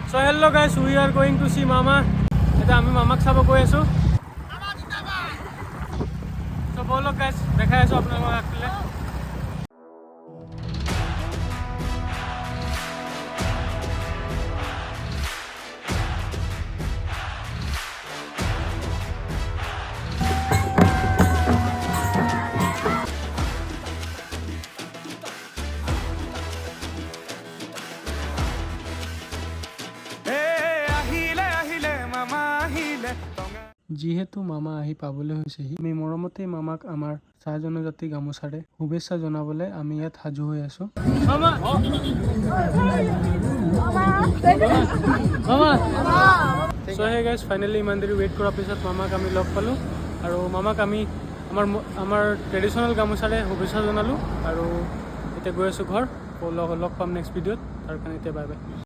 So hello guys, we are going to see Mama. Eta ami Mamak sabo goi asu. So bolo guys, dekhai asu apnalok akile. যিহেতু মামা আহি পাবলৈ হৈছেহি আমি মৰমতে মামাক আমাৰ চাহ জনজাতি গামোচাৰে শুভেচ্ছা জনাবলৈ আমি ইয়াত সাজু হৈ আছো মামা মামা সো হে গাইস ফাইনালি ইমান দেৰি ৱেইট কৰাৰ পিছত মামাক আমি লগ পালো আৰু মামাক আমি আমাৰ ট্ৰেডিশ্যনেল গামোচাৰে শুভেচ্ছা জনালো আৰু এতিয়া গৈ আছো ঘৰ লগ পাম নেক্সট ভিডিঅ'ত তাৰ কাৰণে এতিয়া বাই বাই